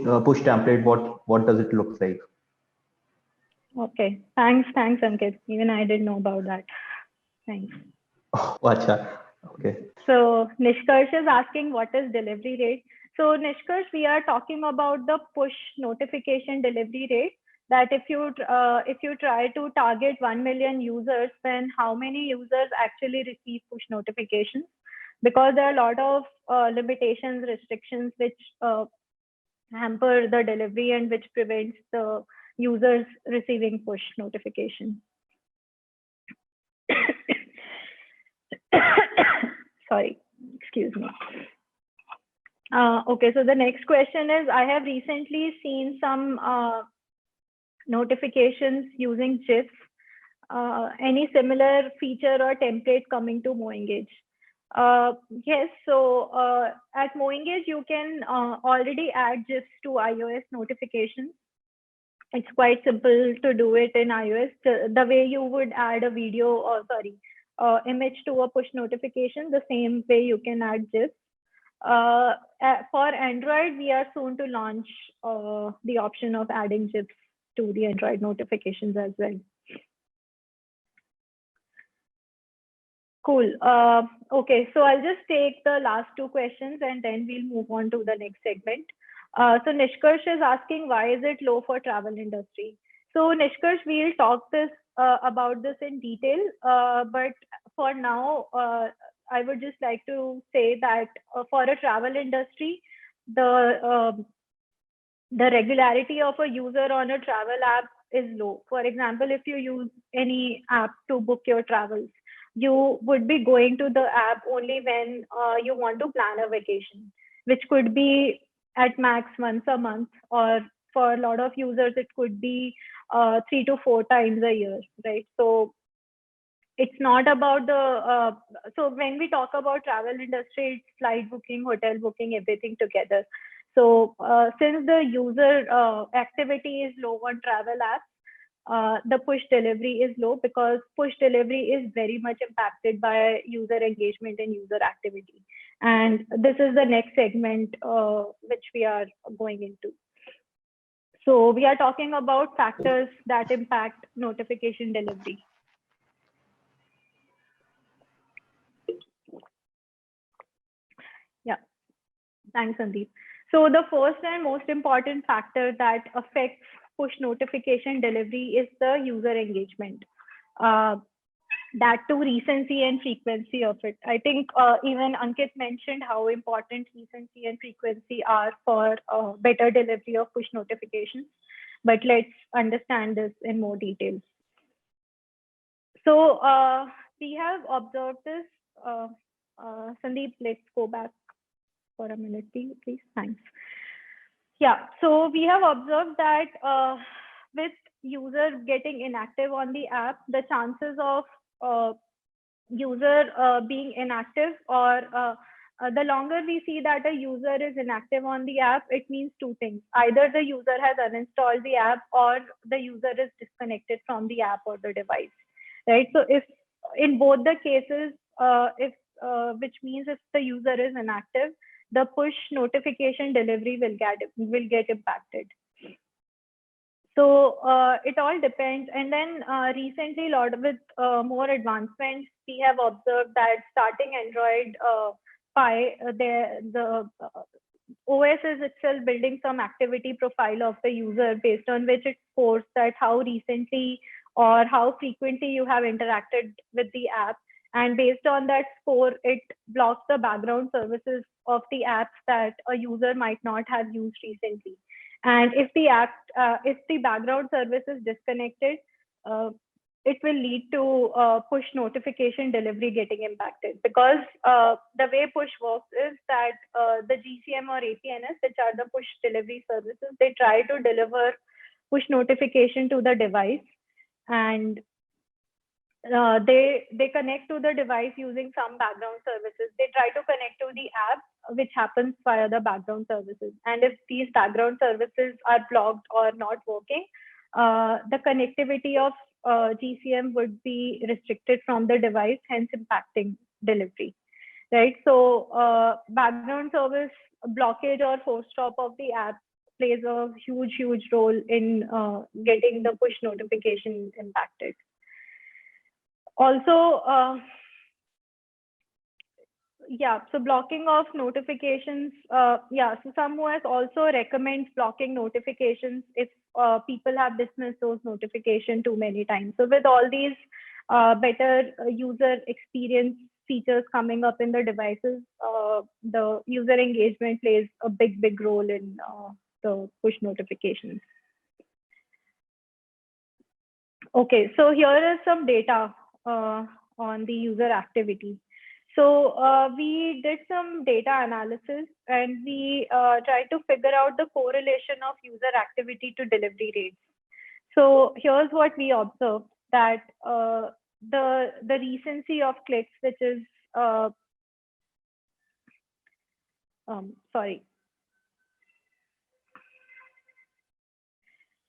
template. What does it look like? Okay. Thanks, Ankit. Even I didn't know about that. Thanks. Oh, acha. Okay. So Nishkarsh is asking what is delivery rate. So Nishkarsh, we are talking about the push notification delivery rate. That if you try to target 1 million users, then how many users actually receive push notifications? Because there are a lot of limitations, restrictions which hamper the delivery and which prevents the users receiving push notification. Sorry, excuse me. Okay, so the next question is, I have recently seen some notifications using GIFs. Any similar feature or template coming to MoEngage? Yes, so at MoEngage, you can already add GIFs to iOS notifications. It's quite simple to do it in iOS. The way you would add a video or image to a push notification, the same way you can add GIFs. For Android, we are soon to launch the option of adding GIFs to the Android notifications as well. Cool. Okay, so I'll just take the last two questions and then we'll move on to the next segment. So Nishkarsh is asking, why is it low for travel industry? So Nishkarsh, we'll talk about this in detail, but for now, I would just like to say that for a travel industry, the regularity of a user on a travel app is low. For example, if you use any app to book your travels, you would be going to the app only when you want to plan a vacation, which could be at max once a month, or for a lot of users, it could be 3 to 4 times a year, right? So it's not about the, so when we talk about travel industry, it's flight booking, hotel booking, everything together. So since the user activity is low on travel apps, the push delivery is low, because push delivery is very much impacted by user engagement and user activity. And this is the next segment which we are going into. So we are talking about factors that impact notification delivery. Yeah, thanks, Sandeep. So the first and most important factor that affects push notification delivery is the user engagement. That too, recency and frequency of it. I think even Ankit mentioned how important recency and frequency are for better delivery of push notifications. But let's understand this in more detail. So we have observed this. Sandeep, let's go back for a minute, please. Thanks. Yeah, so we have observed that with users getting inactive on the app, the chances of user being inactive, or the longer we see that a user is inactive on the app, it means two things. Either the user has uninstalled the app, or the user is disconnected from the app or the device, right? So if in both the cases, which means if the user is inactive, the push notification delivery will get impacted. So it all depends. And then recently, with more advancements, we have observed that starting Android Pie, the OS is itself building some activity profile of the user, based on which it scores that how recently or how frequently you have interacted with the app. And based on that score, it blocks the background services of the apps that a user might not have used recently. And if the background service is disconnected, it will lead to push notification delivery getting impacted, because the way push works is that the GCM or APNS, which are the push delivery services, they try to deliver push notification to the device, and they connect to the device using some background services. They try to connect to the app, which happens via the background services. And if these background services are blocked or not working, the connectivity of GCM would be restricted from the device, hence impacting delivery, right? So background service blockage or force stop of the app plays a huge role in getting the push notification impacted. Also, yeah, so blocking of notifications. Yeah, so some OS also recommends blocking notifications if people have dismissed those notifications too many times. So with all these better user experience features coming up in the devices, the user engagement plays a big role in the push notifications. Okay, so here is some data on the user activity. So we did some data analysis, and we tried to figure out the correlation of user activity to delivery rates. So here's what we observed, that the recency of clicks, which is sorry.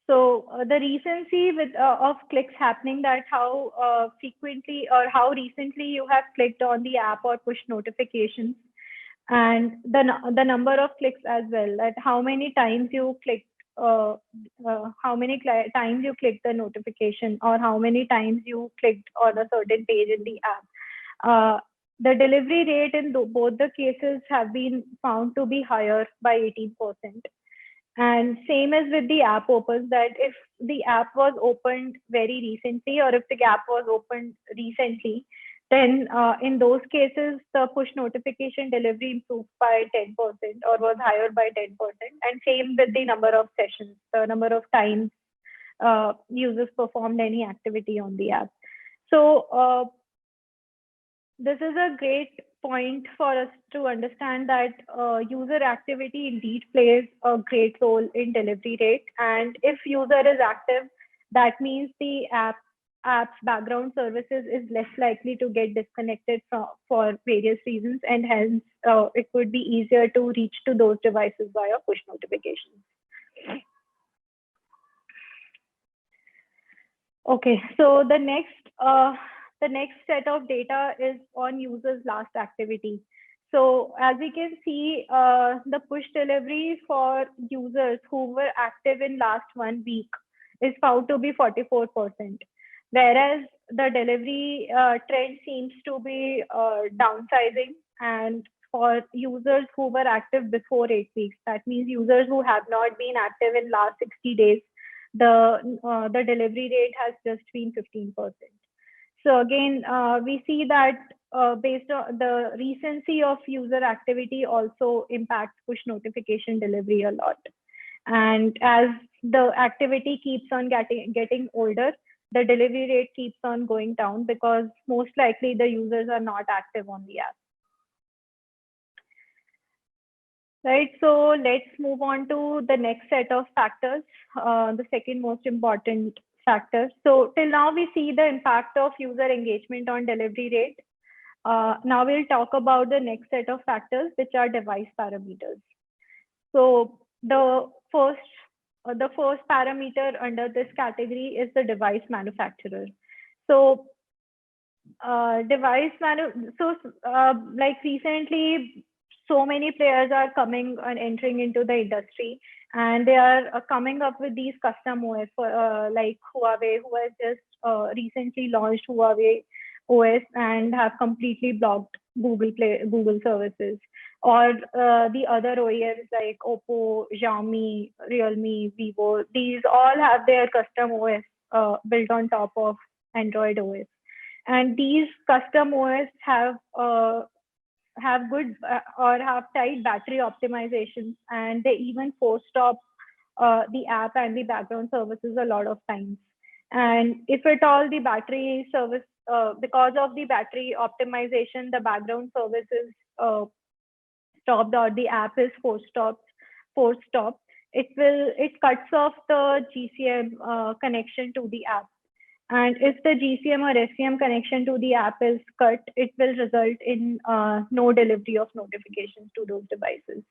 So the recency of clicks happening, that how frequently or how recently you have clicked on the app or push notifications, and the number of clicks as well, that how many times you clicked, how many times you clicked the notification, or how many times you clicked on a certain page in the app. The delivery rate in both the cases have been found to be higher by 18%. And same as with the app opens, that if the app was opened very recently or if the app was opened recently, then in those cases, the push notification delivery improved by 10% or was higher by 10%. And same with the number of sessions, the number of times users performed any activity on the app. So this is a great point for us to understand that user activity indeed plays a great role in delivery rate. And if user is active, that means the app's background services is less likely to get disconnected for various reasons, and hence it would be easier to reach to those devices via push notifications. Okay, so the next set of data is on users' last activity. So as we can see, the push delivery for users who were active in last 1 week is found to be 44%, whereas the delivery trend seems to be downsizing. And for users who were active before 8 weeks, that means users who have not been active in last 60 days, the delivery rate has just been 15%. So again, we see that based on the recency of user activity also impacts push notification delivery a lot. And as the activity keeps on getting older, the delivery rate keeps on going down because most likely the users are not active on the app. Right, so let's move on to the next set of factors, the second most important factor. So till now we see the impact of user engagement on delivery rate. Now we'll talk about the next set of factors, which are device parameters. So the first parameter under this category is the device manufacturer. So like recently, so many players are coming and entering into the industry, and they are coming up with these custom OS like Huawei, who has just recently launched Huawei OS and have completely blocked Google services, or the other OEMs like Oppo, Xiaomi, Realme, Vivo. These all have their custom OS built on top of Android OS, and these custom OS have good or have tight battery optimizations, and they even force stop the app and the background services a lot of times. And if at all the battery service, because of the battery optimization, the background services stopped or the app is force stopped, it cuts off the GCM connection to the app. And if the GCM or SCM connection to the app is cut, it will result in no delivery of notifications to those devices.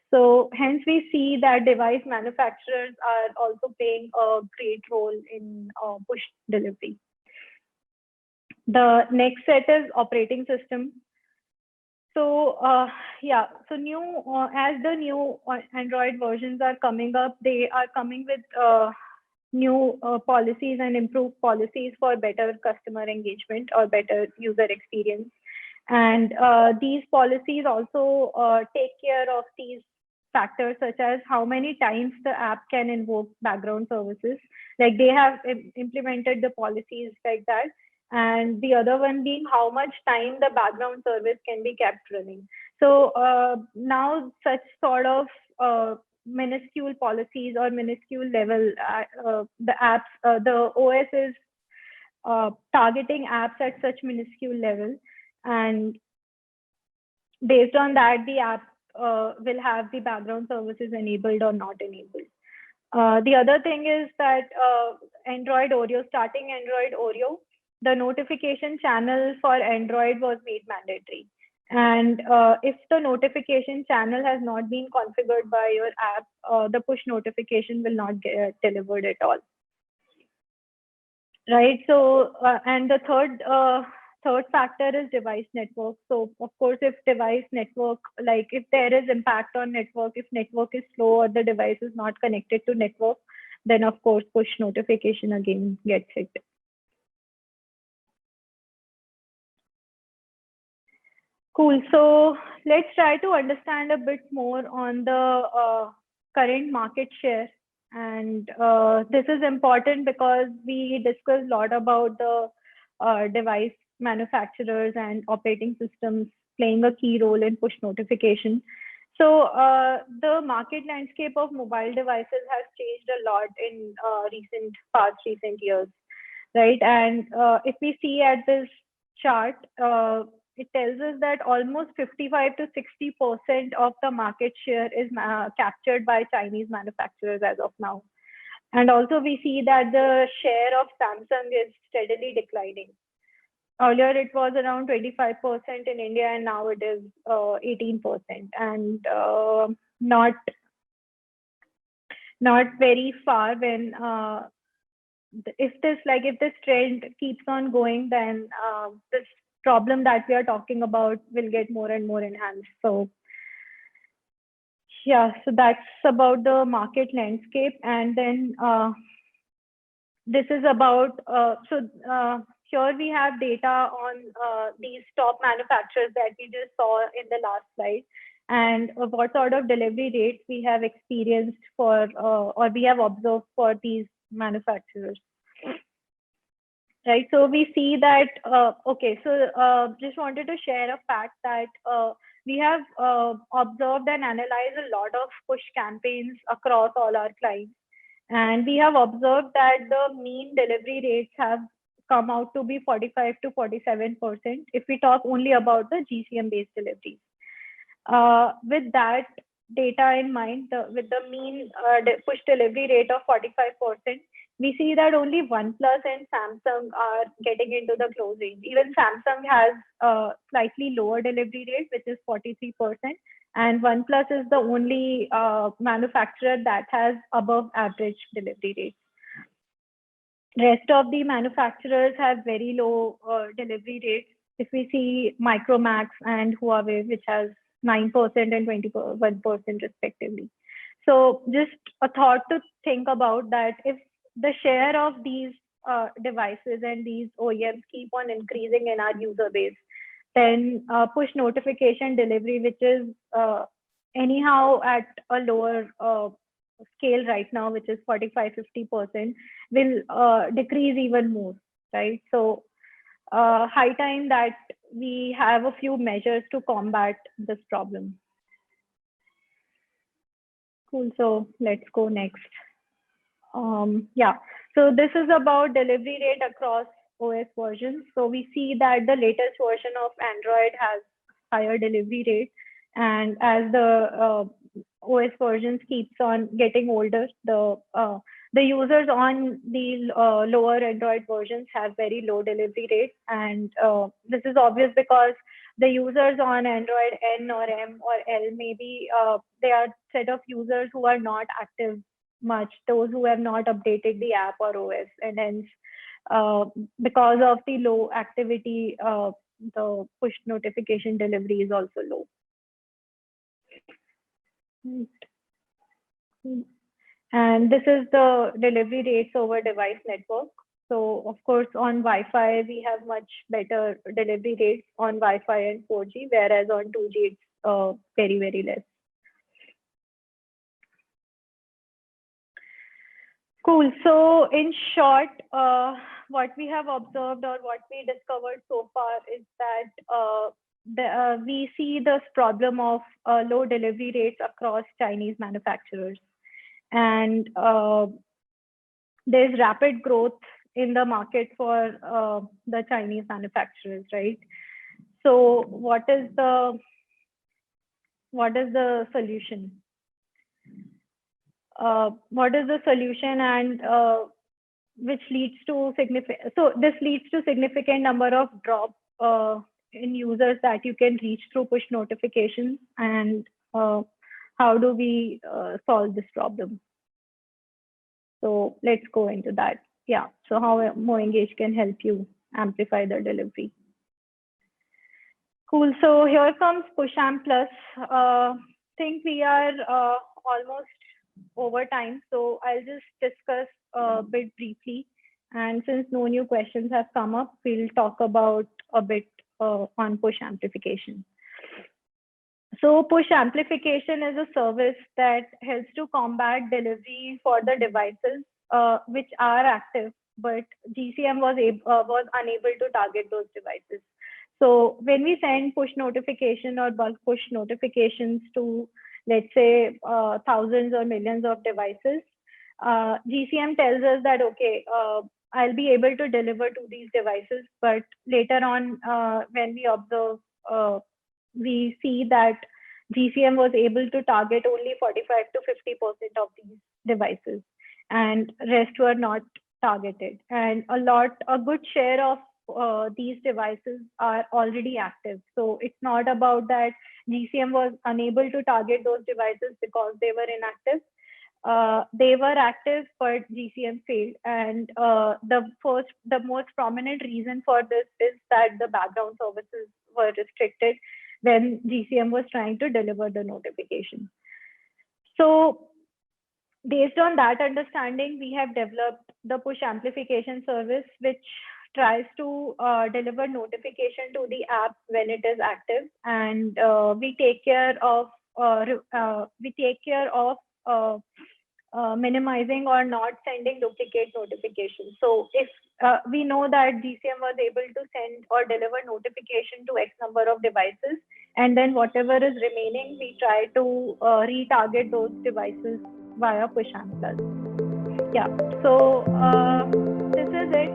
So hence we see that device manufacturers are also playing a great role in push delivery. The next set is operating system. So yeah, so as the new Android versions are coming up, they are coming with new policies and improved policies for better customer engagement or better user experience. And these policies also take care of these factors, such as how many times the app can invoke background services. Like they have implemented the policies like that. And the other one being how much time the background service can be kept running. So now such sort of minuscule policies or minuscule level, the apps, the OS is targeting apps at such minuscule level, and based on that, the app will have the background services enabled or not enabled. The other thing is that Android Oreo, starting Android Oreo, the notification channel for Android was made mandatory. And if the notification channel has not been configured by your app, the push notification will not get delivered at all. Right. So, and the third factor is device network. So, of course, if device network, like if there is impact on network, if network is slow or the device is not connected to network, then of course push notification again gets hit. Cool. So let's try to understand a bit more on the current market share. And this is important because we discussed a lot about the device manufacturers and operating systems playing a key role in push notification. So the market landscape of mobile devices has changed a lot in past recent years, right? And if we see at this chart, it tells us that almost 55 to 60% of the market share is captured by Chinese manufacturers as of now. And also we see that the share of Samsung is steadily declining. Earlier it was around 25% in India, and now it is 18%, and not very far. When if this trend keeps on going, then this problem that we are talking about will get more and more enhanced. So yeah, so that's about the market landscape. And then this is about here we have data on these top manufacturers that we just saw in the last slide, and what sort of delivery rates we have experienced for or we have observed for these manufacturers. Right, so we see that, okay, so just wanted to share a fact that we have observed and analyzed a lot of push campaigns across all our clients. And we have observed that the mean delivery rates have come out to be 45 to 47% if we talk only about the GCM-based deliveries. With that data in mind, with the mean push delivery rate of 45%, we see that only OnePlus and Samsung are getting into the close range. Even Samsung has a slightly lower delivery rate, which is 43%. And OnePlus is the only manufacturer that has above average delivery rates. Rest of the manufacturers have very low delivery rates. If we see Micromax and Huawei, which has 9% and 21% respectively. So just a thought to think about that, if the share of these devices and these OEMs keep on increasing in our user base, then push notification delivery, which is anyhow at a lower scale right now, which is 45–50%, will decrease even more, right? So high time that we have a few measures to combat this problem. Cool, so let's go next. Yeah, so this is about delivery rate across OS versions. So we see that the latest version of Android has higher delivery rate, and as the OS versions keeps on getting older, the users on the lower Android versions have very low delivery rates. And this is obvious because the users on Android N or M or L, maybe they are set of users who are not active much, those who have not updated the app or OS, and hence because of the low activity, the push notification delivery is also low. And this is the delivery rates over device network. So of course on Wi-Fi we have much better delivery rates on Wi-Fi and 4G, whereas on 2G it's very, very less. Cool. So in short, what we have observed or what we discovered so far is that we see this problem of low delivery rates across Chinese manufacturers. And there's rapid growth in the market for the Chinese manufacturers, right? So what is the solution? What is the solution, and which leads to this leads to significant number of drop in users that you can reach through push notifications. And how do we solve this problem? So let's go into that. Yeah, so how MoEngage can help you amplify the delivery. Cool, so here comes PushAmp Plus. I think we are almost over time, so I'll just discuss a bit briefly. And since no new questions have come up, we'll talk about a bit on push amplification. So push amplification is a service that helps to combat delivery for the devices which are active, but GCM was unable to target those devices. So when we send push notification or bulk push notifications to, let's say, thousands or millions of devices, GCM tells us that, okay, I'll be able to deliver to these devices, but later on, when we observe, we see that GCM was able to target only 45 to 50% of these devices, and rest were not targeted. And a good share of these devices are already active. So it's not about that GCM was unable to target those devices because they were inactive. They were active, but GCM failed. And the most prominent reason for this is that the background services were restricted when GCM was trying to deliver the notification. So based on that understanding, we have developed the push amplification service, which tries to deliver notification to the app when it is active, and we take care of minimizing or not sending duplicate notifications. So if we know that GCM was able to send or deliver notification to X number of devices, and then whatever is remaining, we try to retarget those devices via push amp+. Yeah, so this is it.